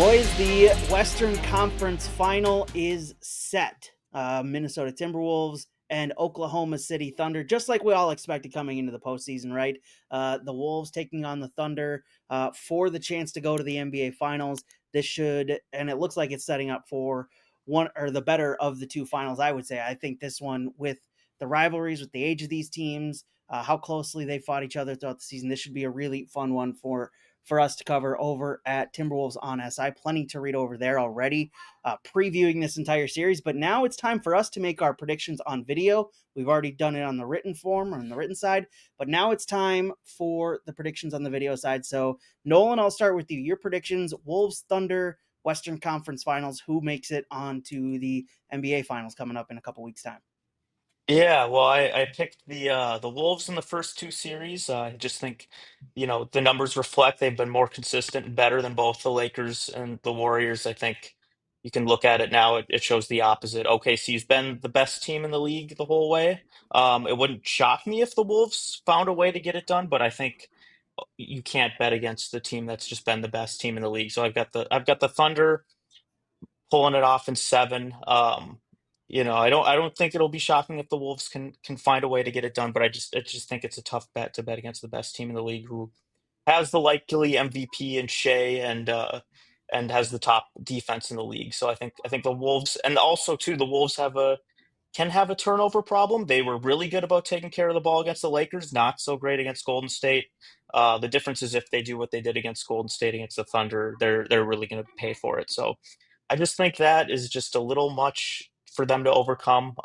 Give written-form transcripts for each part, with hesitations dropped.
Boys, the Western Conference Final is set. Minnesota Timberwolves and Oklahoma City Thunder, just like we all expected coming into the postseason, right? The Wolves taking on the Thunder for the chance to go to the NBA Finals. This should, and it looks like it's setting up for one or the better of the two finals, I would say. I think this one, with the rivalries, with the age of these teams, how closely they fought each other throughout the season, this should be a really fun one for us to cover over at Timberwolves on SI. Plenty to read over there already, previewing this entire series. But now it's time for us to make our predictions on video. We've already done it on the written form, on the written side, but now it's time for the predictions on the video side. So, Nolan, I'll start with you. Your predictions: Wolves, Thunder, Western Conference Finals. Who makes it onto the NBA Finals coming up in a couple weeks' time? Yeah, well, I picked the Wolves in the first two series. I just think, the numbers reflect they've been more consistent and better than both the Lakers and the Warriors. I think you can look at it now; it shows the opposite. OKC's been the best team in the league the whole way. It wouldn't shock me if the Wolves found a way to get it done, but I think you can't bet against the team that's just been the best team in the league. So I've got the Thunder pulling it off in seven. I don't think it'll be shocking if the Wolves can find a way to get it done, but I just think it's a tough bet to bet against the best team in the league who has the likely MVP in Shea and has the top defense in the league. So I think the Wolves, and also too, the Wolves can have a turnover problem. They were really good about taking care of the ball against the Lakers, not so great against Golden State. The difference is if they do what they did against Golden State against the Thunder, they're really going to pay for it. So I just think that is just a little much for them to overcome.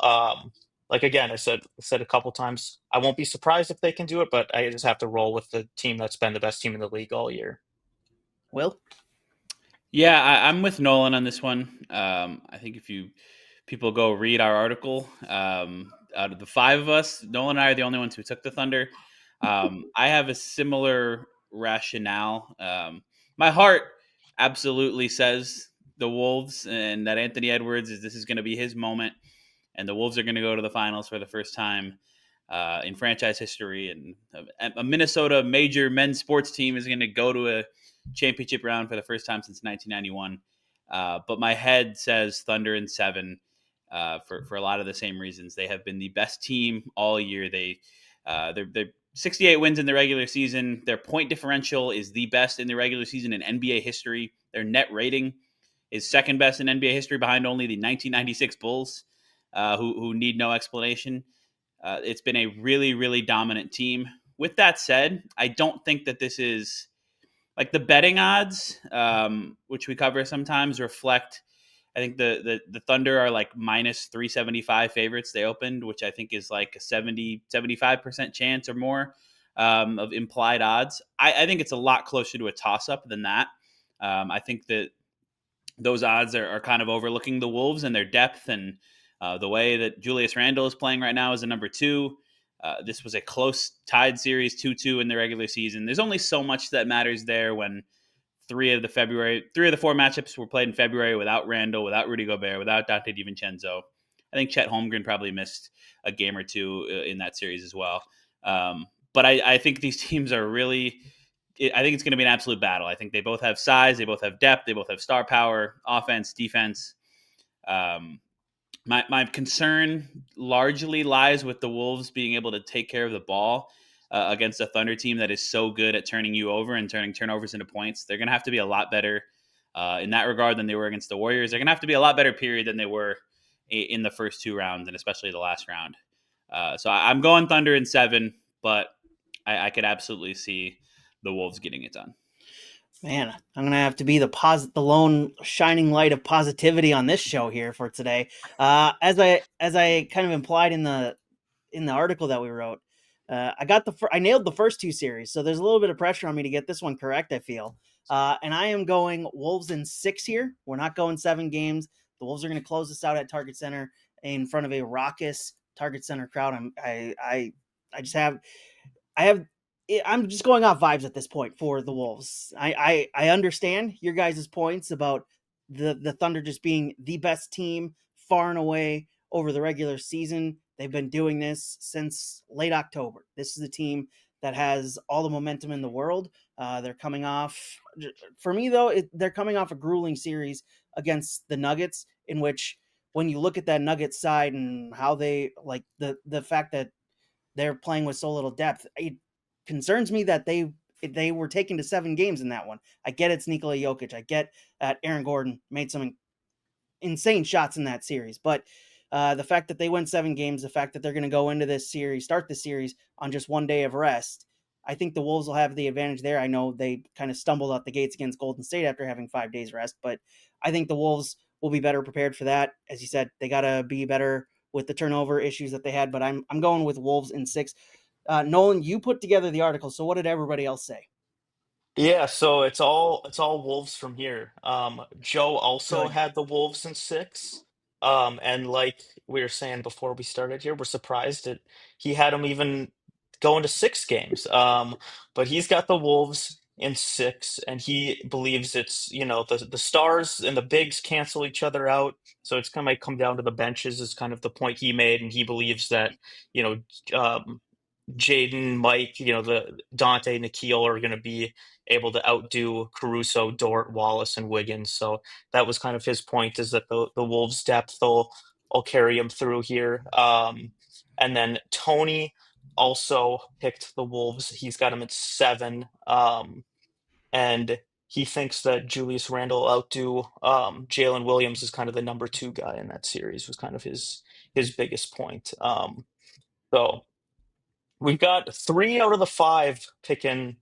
Like again, I said a couple times, I won't be surprised if they can do it, but I just have to roll with the team that's been the best team in the league all year. Will? Yeah, I'm with Nolan on this one. I think if people go read our article, out of the five of us, Nolan and I are the only ones who took the Thunder. I have a similar rationale. My heart absolutely says the Wolves, and that Anthony Edwards this is going to be his moment, and the Wolves are going to go to the finals for the first time in franchise history, and a Minnesota major men's sports team is going to go to a championship round for the first time since 1991. But my head says Thunder in seven for a lot of the same reasons. They have been the best team all year. They're 68 wins in the regular season. Their point differential is the best in the regular season in NBA history. Their net rating is second best in NBA history, behind only the 1996 Bulls, who need no explanation. It's been a really, really dominant team. With that said, I don't think that this is like the betting odds, which we cover sometimes, reflect. I think the Thunder are like minus 375 favorites. They opened, which I think is like a 75% chance or more of implied odds. I think it's a lot closer to a toss up than that. I think that those odds are kind of overlooking the Wolves and their depth, and the way that Julius Randle is playing right now as a number two. This was a close tied series, 2-2 in the regular season. There's only so much that matters there when three of the four matchups were played in February without Randle, without Rudy Gobert, without Dante DiVincenzo. I think Chet Holmgren probably missed a game or two in that series as well. But I think these teams are really. I think it's going to be an absolute battle. I think they both have size, they both have depth, they both have star power, offense, defense. My concern largely lies with the Wolves being able to take care of the ball against a Thunder team that is so good at turning you over and turning turnovers into points. They're going to have to be a lot better in that regard than they were against the Warriors. They're going to have to be a lot better, period, than they were in the first two rounds, and especially the last round. So I'm going Thunder in seven, but I could absolutely see the Wolves getting it done. Man, I'm gonna have to be the lone shining light of positivity on this show here for today. As I kind of implied in the article that we wrote, I nailed the first two series, so there's a little bit of pressure on me to get this one correct, I feel. And I am going Wolves in six here. We're not going 7 games. The Wolves are going to close this out at Target Center in front of a raucous Target Center crowd. I'm just going off vibes at this point for the Wolves. I understand your guys' points about the Thunder just being the best team far and away over the regular season. They've been doing this since late October. This is the team that has all the momentum in the world. They're coming off, for me though, they're coming off a grueling series against the Nuggets, in which when you look at that Nuggets side and how they like the fact that they're playing with so little depth, it concerns me that they were taken to 7 games in that one. I get it's Nikola Jokic. I get that Aaron Gordon made some insane shots in that series, but the fact that they went 7 games, the fact that they're going to go into this series, start the series on just 1 day of rest, I think the Wolves will have the advantage there. I know they kind of stumbled out the gates against Golden State after having 5 days rest, but I think the Wolves will be better prepared for that. As you said, they got to be better with the turnover issues that they had, but I'm going with Wolves in 6. Nolan, you put together the article, so what did everybody else say? Yeah, so it's all Wolves from here. Joe also Good. had the Wolves in 6. And like we were saying before we started here, we're surprised that he had them even going to 6 games. But he's got the Wolves in 6, and he believes it's, the stars and the bigs cancel each other out. So it's kind of might come down to the benches is kind of the point he made, and he believes that, you know, Jaden, Mike, the Dante, Nikhil are going to be able to outdo Caruso, Dort, Wallace, and Wiggins. So that was kind of his point, is that the Wolves' depth will carry him through here. And then Tony also picked the Wolves. He's got him at 7. And he thinks that Julius Randle will outdo Jalen Williams is kind of the number 2 guy in that series, was kind of his biggest point. So we've got 3 out of the 5 picking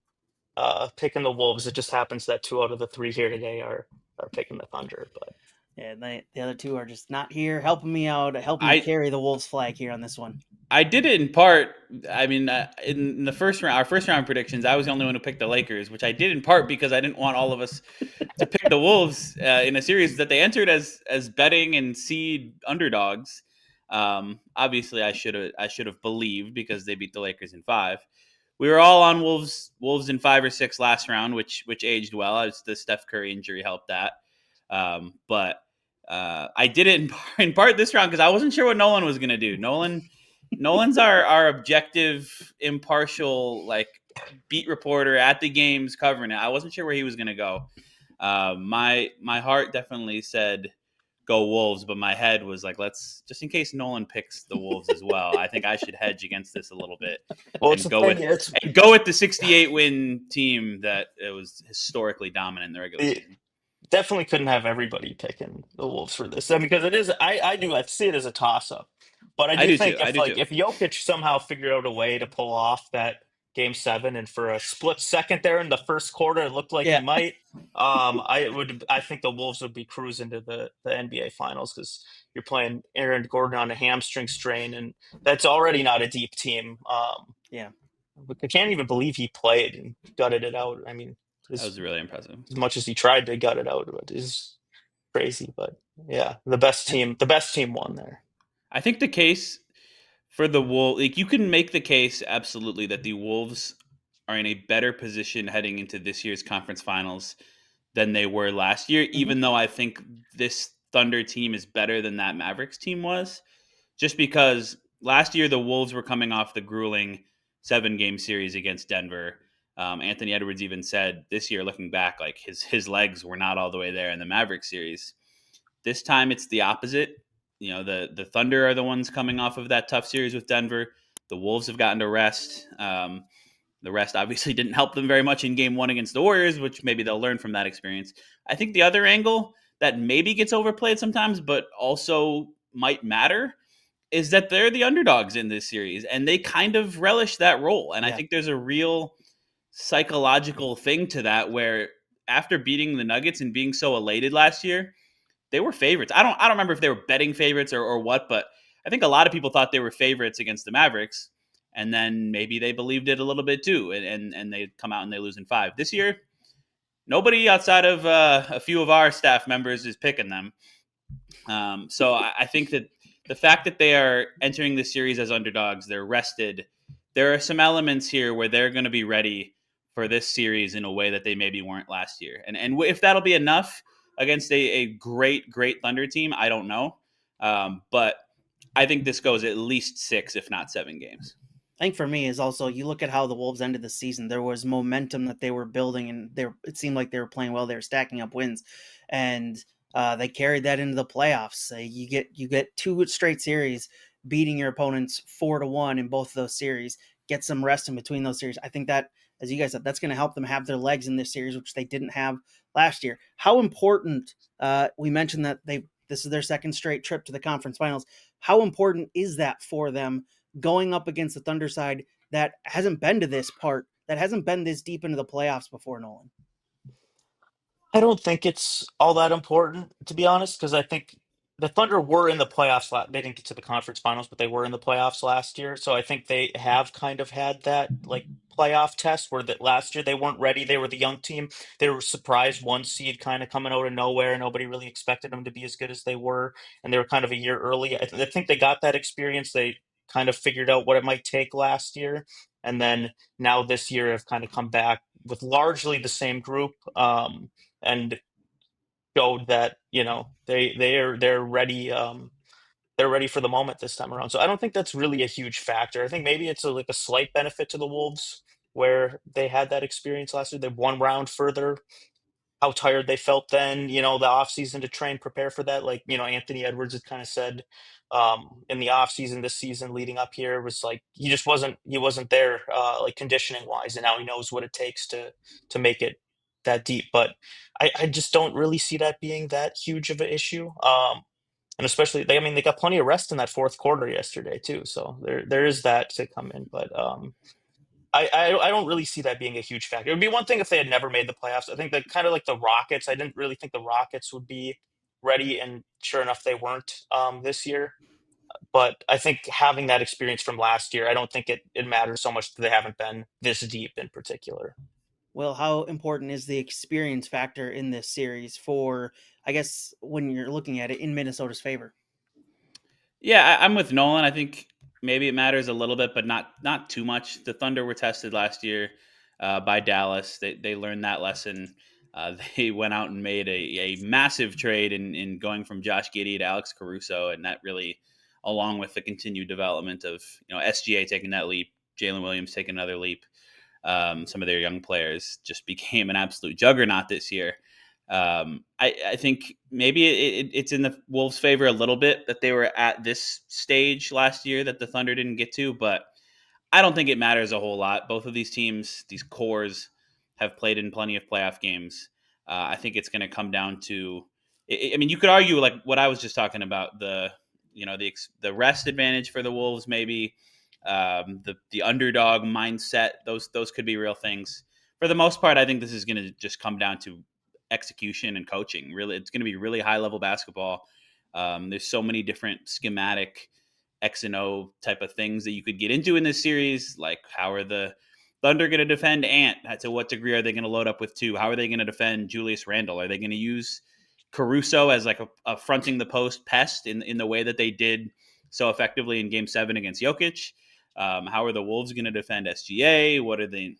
the Wolves. It just happens that 2 out of the 3 here today are picking the Thunder. But Yeah, the other two are just not here helping me out, helping me I carry the Wolves flag here on this one. I did it in part. I mean, in the first round, our first round predictions, I was the only one who picked the Lakers, which I did in part because I didn't want all of us to pick the Wolves in a series that they entered as betting and seed underdogs. Obviously, I should have believed because they beat the Lakers in 5. We were all on Wolves in 5 or 6 last round, which aged well. As the Steph Curry injury helped that. But I did it in part this round because I wasn't sure what Nolan was going to do. Nolan's our objective, impartial, like beat reporter at the games covering it. I wasn't sure where he was going to go. My heart definitely said go Wolves, but my head was like, let's just in case Nolan picks the Wolves as well. I think I should hedge against this a little bit well, it's and the go thing. with go with the 68 win team that it was historically dominant in the regular It season. definitely couldn't have everybody picking the Wolves for this. I mean, because it is. I see it as a toss up. But I I do do too. think I if do like too. if Jokic somehow figured out a way to pull off that Game 7, and for a split second there in the first quarter it looked like he Yeah. might, I think the Wolves would be cruising to the NBA Finals, because you're playing Aaron Gordon on a hamstring strain, and that's already not a deep team. Yeah. I can't even believe he played and gutted it out. I mean, That was really impressive. as much as he tried to gut it out, it is crazy. But yeah, the best team won there. I think the case for the Wolves, like you can make the case absolutely that the Wolves are in a better position heading into this year's conference finals than they were last year, Hmm. even though I think this Thunder team is better than that Mavericks team was. Just because last year the Wolves were coming off the grueling 7-game series against Denver. Anthony Edwards even said this year, looking back, like his legs were not all the way there in the Mavericks series. This time it's the opposite. You know, the Thunder are the ones coming off of that tough series with Denver. The Wolves have gotten to rest. The rest obviously didn't help them very much in game 1 against the Warriors, which maybe they'll learn from that experience. I think the other angle that maybe gets overplayed sometimes, but also might matter, is that they're the underdogs in this series and they kind of relish that role. And I Yeah. think there's a real psychological thing to that where after beating the Nuggets and being so elated last year, they were favorites. I don't remember if they were betting favorites or what, but I think a lot of people thought they were favorites against the Mavericks. And then maybe they believed it a little bit too, and they come out and they lose in 5. This year, nobody outside of a few of our staff members is picking them. So I think that the fact that they are entering the series as underdogs, they're rested. There are some elements here where they're going to be ready for this series in a way that they maybe weren't last year. And if that'll be enough against a great Thunder team, I don't know. But I think this goes at least 6, if not 7 games. I think for me is also you look at how the Wolves ended the season. There was momentum that they were building, and it seemed like they were playing well. They were stacking up wins, and they carried that into the playoffs. You get two straight series, beating your opponents 4-1 in both of those series. Get some rest in between those series. I think that, as you guys said, that's going to help them have their legs in this series, which they didn't have last year. How important? We mentioned that this is their second straight trip to the conference finals. How important is that for them? Going up against the Thunder side that hasn't been to this part, that hasn't been this deep into the playoffs before, Nolan. I don't think it's all that important, to be honest, because I think the Thunder were in the playoffs. They didn't get to the conference finals, but they were in the playoffs last year. So I think they have kind of had that like playoff test where that last year they weren't ready. They were the young team. They were surprised one seed kind of coming out of nowhere. Nobody really expected them to be as good as they were, and they were kind of a year early. I think they got that experience. They kind of figured out what it might take last year, and then now this year have kind of come back with largely the same group. And showed that they're ready. They're ready for the moment this time around. So I don't think that's really a huge factor. I think maybe it's like a slight benefit to the Wolves where they had that experience last year. They're one round further, how tired they felt then, the offseason to train, prepare for that. Like, Anthony Edwards had kind of said in the offseason this season leading up here was like he wasn't there like conditioning wise, and now he knows what it takes to make it that deep. But I just don't really see that being that huge of an issue. And especially they got plenty of rest in that fourth quarter yesterday too. So there is that to come in. But I don't really see that being a huge factor. It would be one thing if they had never made the playoffs. I think that kind of like the Rockets. I didn't really think the Rockets would be ready, and sure enough, they weren't this year. But I think having that experience from last year, I don't think it matters so much that they haven't been this deep in particular. Well, how important is the experience factor in this series for, I guess, when you're looking at it in Minnesota's favor? Yeah, I'm with Nolan. I think maybe it matters a little bit, but not too much. The Thunder were tested last year by Dallas. They learned that lesson. They went out and made a massive trade in going from Josh Giddey to Alex Caruso, and that really, along with the continued development of SGA taking that leap, Jalen Williams taking another leap, some of their young players just became an absolute juggernaut this year. I think maybe it's in the Wolves' favor a little bit that they were at this stage last year that the Thunder didn't get to, but I don't think it matters a whole lot. Both of these teams, these cores, have played in plenty of playoff games. I think it's going to come down to. I mean, you could argue like what I was just talking about the rest advantage for the Wolves, maybe the underdog mindset. Those could be real things. For the most part, I think this is going to just come down to execution and coaching. Really, it's going to be really high level basketball. There's so many different schematic X and O type of things that you could get into in this series. Like, how are the Thunder going to defend Ant? To what degree are they going to load up with two? How are they going to defend Julius Randle? Are they going to use Caruso as like a fronting the post pest in the way that they did so effectively in Game 7 against Jokic? How are the Wolves going to defend SGA? What are the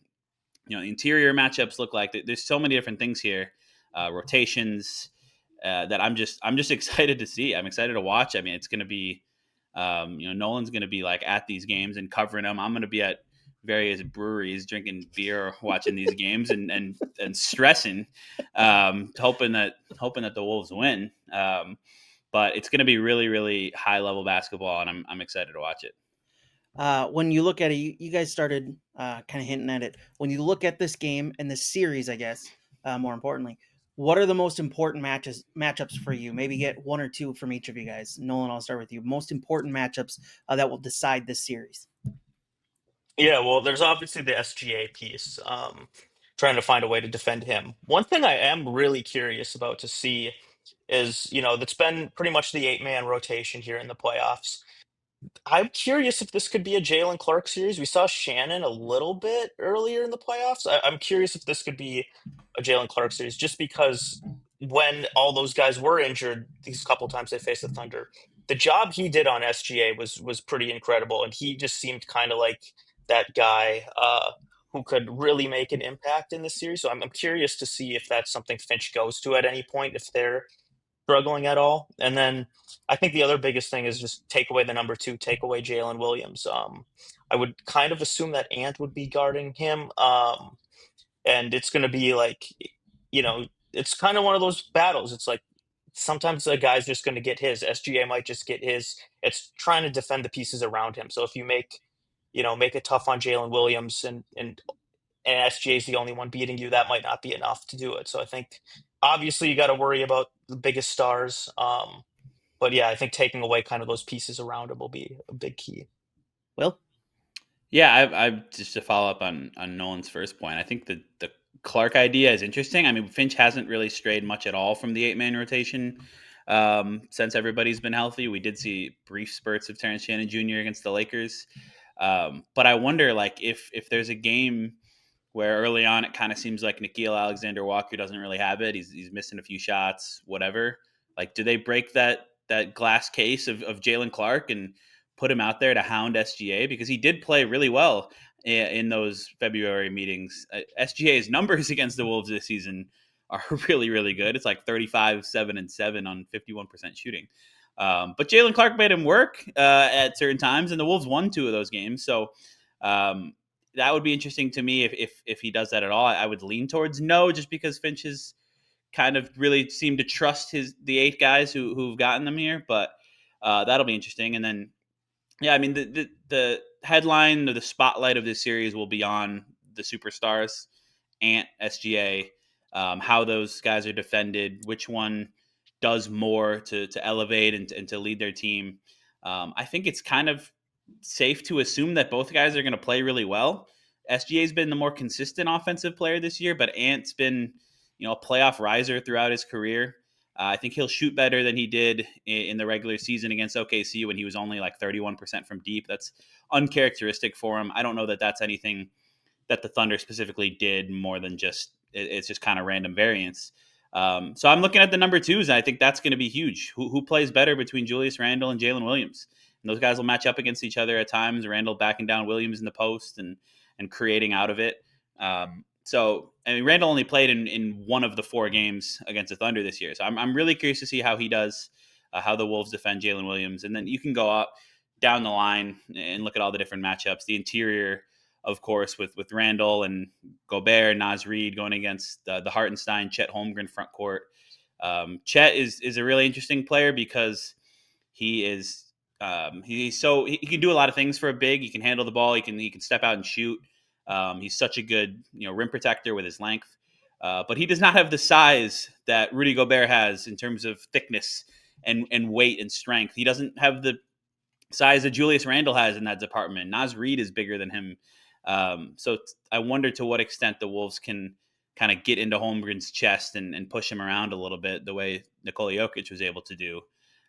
interior matchups look like? There's so many different things here, rotations that I'm just excited to see. I'm excited to watch. I mean, it's going to be Nolan's going to be like at these games and covering them. I'm going to be at various breweries drinking beer, watching these games and stressing, hoping that the Wolves win. But it's going to be really, really high level basketball, and I'm excited to watch it. When you look at it, you guys started kind of hinting at it. When you look at this game and this series, I guess, more importantly, what are the most important matchups for you? Maybe get one or two from each of you guys. Nolan, I'll start with you. Most important matchups that will decide this series. Yeah, well, there's obviously the SGA piece, trying to find a way to defend him. One thing I am really curious about to see is, that's been pretty much the eight-man rotation here in the playoffs. I'm curious if this could be a Jalen Clark series. We saw Shannon a little bit earlier in the playoffs. I'm curious if this could be a Jalen Clark series, just because when all those guys were injured, these couple times they faced the Thunder, the job he did on SGA was pretty incredible, and he just seemed kind of like that guy who could really make an impact in this series. So I'm curious to see if that's something Finch goes to at any point, if they're struggling at all. And then I think the other biggest thing is just take away the number two, take away Jalen Williams. I would kind of assume that Ant would be guarding him. And it's going to be like, it's kind of one of those battles. It's like sometimes a guy's just going to get his. SGA might just get his. It's trying to defend the pieces around him. So if you make it tough on Jalen Williams and SGA is the only one beating you, that might not be enough to do it. So I think obviously you got to worry about the biggest stars. But yeah, I think taking away kind of those pieces around him will be a big key. Will? Yeah, I just to follow up on Nolan's first point. I think the Clark idea is interesting. I mean, Finch hasn't really strayed much at all from the 8-man rotation since everybody's been healthy. We did see brief spurts of Terrence Shannon Jr. against the Lakers, but I wonder, like, if there's a game where early on it kind of seems like Nickeil Alexander-Walker doesn't really have it. He's missing a few shots, whatever. Like, do they break that glass case of Jalen Clark and put him out there to hound SGA? Because he did play really well in those February meetings. SGA's numbers against the Wolves this season are really, really good. It's like 35, 7, and 7 on 51% shooting. But Jalen Clark made him work at certain times, and the Wolves won 2 of those games. So that would be interesting to me if he does that at all. I would lean towards no, just because Finch has kind of really seemed to trust the 8 guys who've gotten them here. But that'll be interesting. And then, yeah, I mean, the headline or the spotlight of this series will be on the superstars, Ant, SGA, how those guys are defended, which one does more to elevate and to lead their team. I think it's kind of safe to assume that both guys are going to play really well. SGA's been the more consistent offensive player this year, but Ant's been, a playoff riser throughout his career. I think he'll shoot better than he did in the regular season against OKC when he was only like 31% from deep. That's uncharacteristic for him. I don't know that that's anything that the Thunder specifically did more than just it's just kind of random variance. So I'm looking at the number 2s, and I think that's going to be huge. Who plays better between Julius Randle and Jalen Williams? And those guys will match up against each other at times. Randle backing down Williams in the post and creating out of it. So, I mean, Randle only played in one of the 4 games against the Thunder this year. So I'm really curious to see how he does, how the Wolves defend Jalen Williams. And then you can go up down the line and look at all the different matchups. The interior, of course, with Randle and Gobert, Naz Reid going against the Hartenstein, Chet Holmgren front court. Chet is a really interesting player because he is he can do a lot of things for a big. He can handle the ball. He can step out and shoot. He's such a good rim protector with his length, but he does not have the size that Rudy Gobert has in terms of thickness and weight and strength. He doesn't have the size that Julius Randle has in that department. Naz Reid is bigger than him. So I wonder to what extent the Wolves can kind of get into Holmgren's chest and push him around a little bit the way Nikola Jokic was able to do.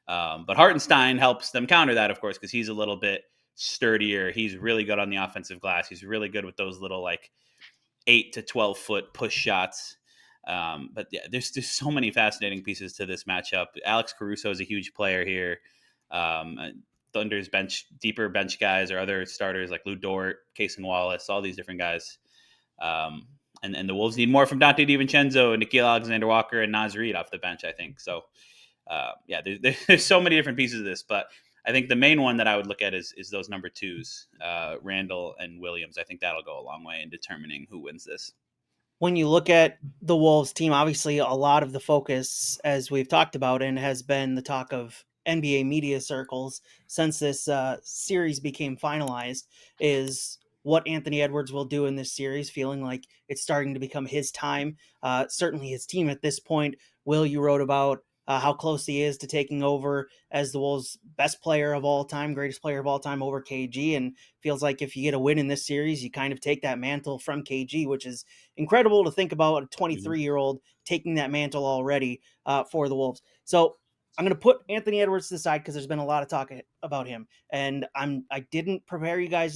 But Hartenstein helps them counter that, of course, because he's a little bit sturdier. He's really good on the offensive glass. He's really good with those little like 8 to 12 foot push shots. But yeah, there's so many fascinating pieces to this matchup. Alex Caruso is a huge player here. Thunder's deeper bench guys or other starters like Lou Dort, Cason Wallace, all these different guys. And the Wolves need more from Dante DiVincenzo, Nickeil Alexander-Walker, and Naz Reid off the bench, I think. So, there's so many different pieces of this, but I think the main one that I would look at is those number 2s, Randle and Williams. I think that'll go a long way in determining who wins this. When you look at the Wolves team, obviously a lot of the focus, as we've talked about, and has been the talk of NBA media circles since this series became finalized, is what Anthony Edwards will do in this series, feeling like it's starting to become his time. Certainly his team at this point. Will, you wrote about how close he is to taking over as the Wolves' best player of all time, greatest player of all time over KG, and feels like if you get a win in this series, you kind of take that mantle from KG, which is incredible to think about a 23-year-old taking that mantle already for the Wolves. So I'm going to put Anthony Edwards to the side because there's been a lot of talk about him, and I didn't prepare you guys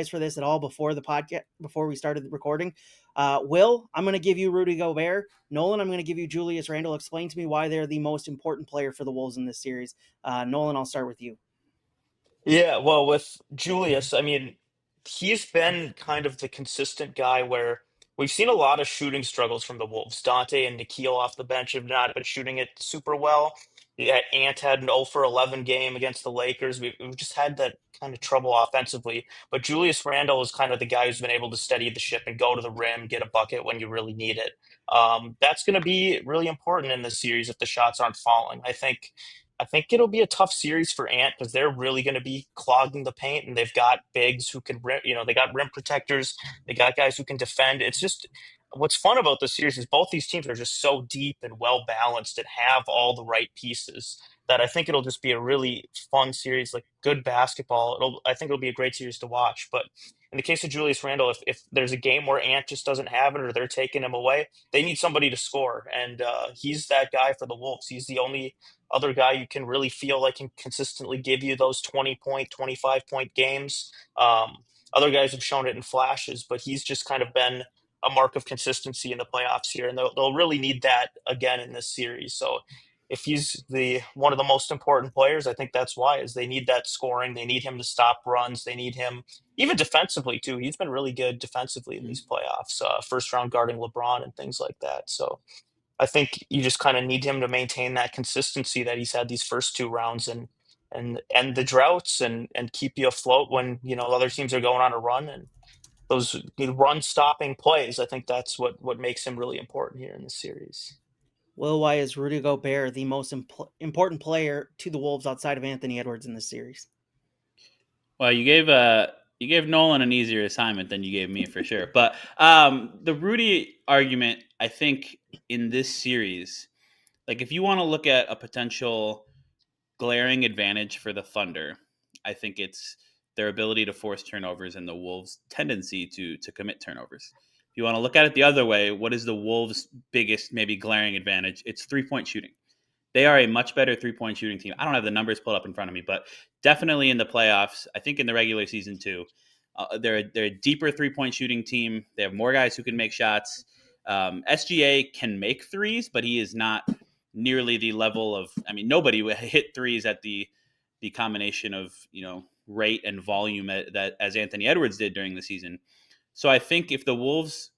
for this at all before the podcast, before we started recording. Will, I'm going to give you Rudy Gobert. Nolan, I'm going to give you Julius Randle. Explain to me why they're the most important player for the Wolves in this series. Nolan, I'll start with you. Yeah, well, with Julius, I mean, he's been kind of the consistent guy where we've seen a lot of shooting struggles from the Wolves. Dante and Nikhil off the bench have not been shooting it super well. Yeah, Ant had an 0 for 11 game against the Lakers. We've just had that kind of trouble offensively. But Julius Randle is kind of the guy who's been able to steady the ship and go to the rim, get a bucket when you really need it. That's going to be really important in this series if the shots aren't falling. I think it'll be a tough series for Ant because they're really going to be clogging the paint, and they've got bigs who can rim, they got rim protectors, they got guys who can defend. It's just what's fun about this series is both these teams are just so deep and well balanced and have all the right pieces that I think it'll just be a really fun series, like good basketball. I think it'll be a great series to watch. But in the case of Julius Randle, if there's a game where Ant just doesn't have it or they're taking him away, they need somebody to score, and he's that guy for the Wolves. He's the only other guy you can really feel like can consistently give you those 20-point, 25-point games. Other guys have shown it in flashes, but he's just kind of been a mark of consistency in the playoffs here, and they'll really need that again in this series. So if he's the one of the most important players, I think that's why is they need that scoring. They need him to stop runs. They need him even defensively too. He's been really good defensively in these playoffs, first round guarding LeBron and things like that. So I think you just kind of need him to maintain that consistency that he's had these first two rounds and end the droughts and keep you afloat when other teams are going on a run and those run stopping plays. I think that's what makes him really important here in this series. Will, why is Rudy Gobert the most important player to the Wolves outside of Anthony Edwards in this series? Well, you gave Nolan an easier assignment than you gave me for sure. But the Rudy argument, I think, in this series, like if you want to look at a potential glaring advantage for the Thunder, I think it's their ability to force turnovers and the Wolves' tendency to commit turnovers. If you want to look at it the other way, what is the Wolves' biggest, maybe glaring advantage? It's 3-point shooting. They are a much better 3-point shooting team. I don't have the numbers pulled up in front of me, but definitely in the playoffs, I think in the regular season too, they're a deeper 3-point shooting team. They have more guys who can make shots. SGA can make threes, but he is not nearly the level of. I mean, nobody hit threes at the combination of rate and volume that as Anthony Edwards did during the season. So I think if the Wolves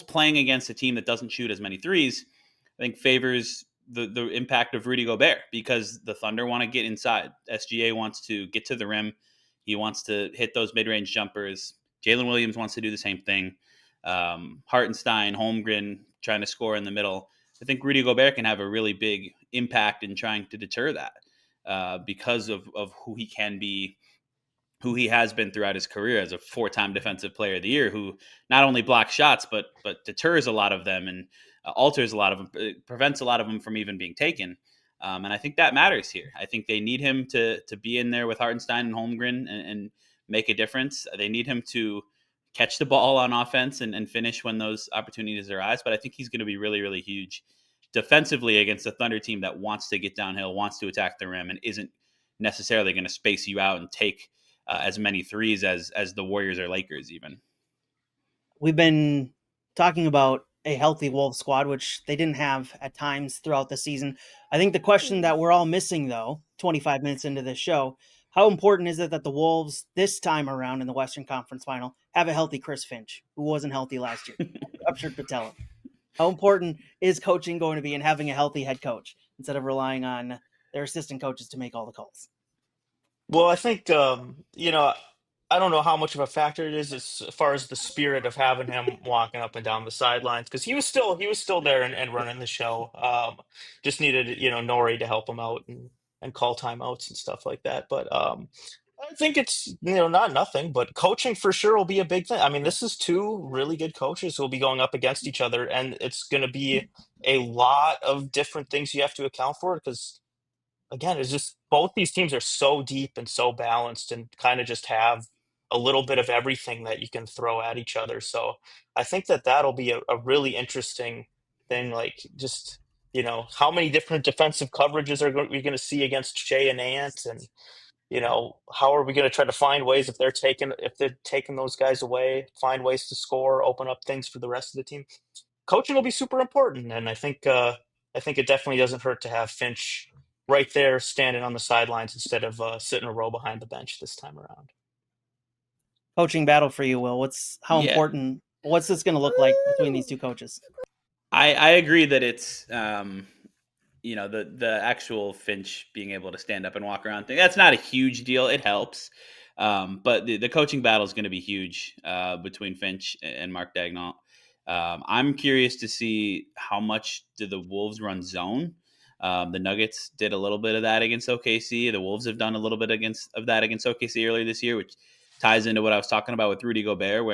playing against a team that doesn't shoot as many threes, I think favors the impact of Rudy Gobert because the Thunder want to get inside. SGA wants to get to the rim. He wants to hit those mid-range jumpers. Jalen Williams wants to do the same thing. Hartenstein, Holmgren trying to score in the middle. I think Rudy Gobert can have a really big impact in trying to deter that because of who he can be, who he has been throughout his career as a 4-time Defensive Player of the Year, who not only blocks shots but deters a lot of them and alters a lot of them, prevents a lot of them from even being taken. And I think that matters here. I think they need him to be in there with Hartenstein and Holmgren and make a difference. They need him to catch the ball on offense and finish when those opportunities arise. But I think he's going to be really, really huge defensively against a Thunder team that wants to get downhill, wants to attack the rim, and isn't necessarily going to space you out and take as many threes as the Warriors or Lakers even. We've been talking about a healthy Wolves squad, which they didn't have at times throughout the season. I think the question that we're all missing, though, 25 minutes into this show, how important is it that the Wolves this time around in the Western Conference Final have a healthy Chris Finch, who wasn't healthy last year, ruptured patella? How important is coaching going to be in having a healthy head coach instead of relying on their assistant coaches to make all the calls? Well, I think I don't know how much of a factor it is as far as the spirit of having him walking up and down the sidelines because he was still there and running the show. Just needed Nori to help him out and call timeouts and stuff like that. But I think it's not nothing, but coaching for sure will be a big thing. I mean, this is two really good coaches who will be going up against each other, and it's going to be a lot of different things you have to account for because again, it's just both these teams are so deep and so balanced and kind of just have a little bit of everything that you can throw at each other. So I think that that'll be a really interesting thing. Like just, how many different defensive coverages are we going to see against Shea and Ant? And, how are we going to try to find ways if they're taking those guys away, find ways to score, open up things for the rest of the team. Coaching will be super important. And I think it definitely doesn't hurt to have Finch right there standing on the sidelines instead of sitting a row behind the bench this time around. Coaching battle for you, Will. How Yeah. important What's this going to look like between these two coaches? I agree that it's the actual Finch being able to stand up and walk around thing, that's not a huge deal. It helps. But the coaching battle is going to be huge between Finch and Mark Daignault. I'm curious to see how much do the Wolves run zone. The Nuggets did a little bit of that against OKC. The Wolves have done a little bit of that against OKC earlier this year, which ties into what I was talking about with Rudy Gobert,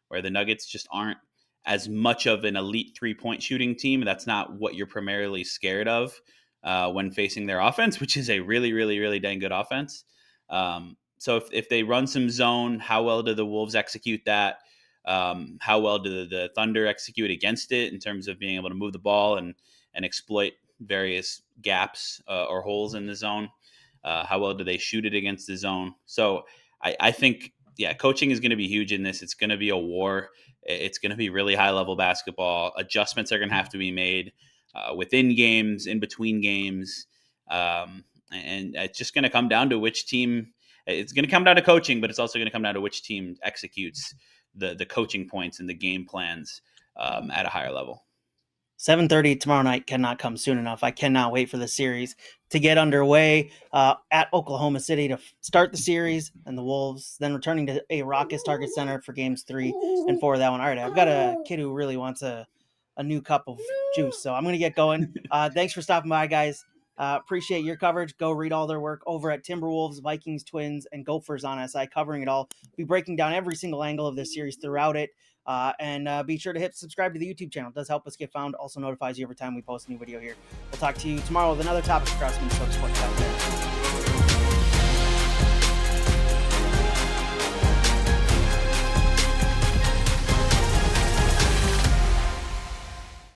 where the Nuggets just aren't as much of an elite 3-point shooting team. That's not what you're primarily scared of when facing their offense, which is a really, really, really dang good offense. So if they run some zone, how well do the Wolves execute that? How well do the Thunder execute against it in terms of being able to move the ball and exploit various gaps or holes in the zone? How well do they shoot it against the zone? So I think, coaching is going to be huge in this. It's going to be a war. It's going to be really high level basketball. Adjustments are going to have to be made within games, in between games. And it's just going to come down to which team. It's going to come down to coaching, but it's also going to come down to which team executes the coaching points and the game plans at a higher level. 7:30 tomorrow night cannot come soon enough. I cannot wait for the series to get underway at Oklahoma City to start the series, and the Wolves then returning to a Ragatz Target Center for games 3 and 4 of that one. All right, I've got a kid who really wants a new cup of juice, so I'm going to get going. Thanks for stopping by, guys. Appreciate your coverage. Go read all their work over at Timberwolves, Vikings, Twins, and Gophers on SI, covering it all. We'll be breaking down every single angle of this series throughout it. And be sure to hit subscribe to the YouTube channel. It does help us get found. Also notifies you every time we post a new video here. We'll talk to you tomorrow with another topic across Minnesota sports.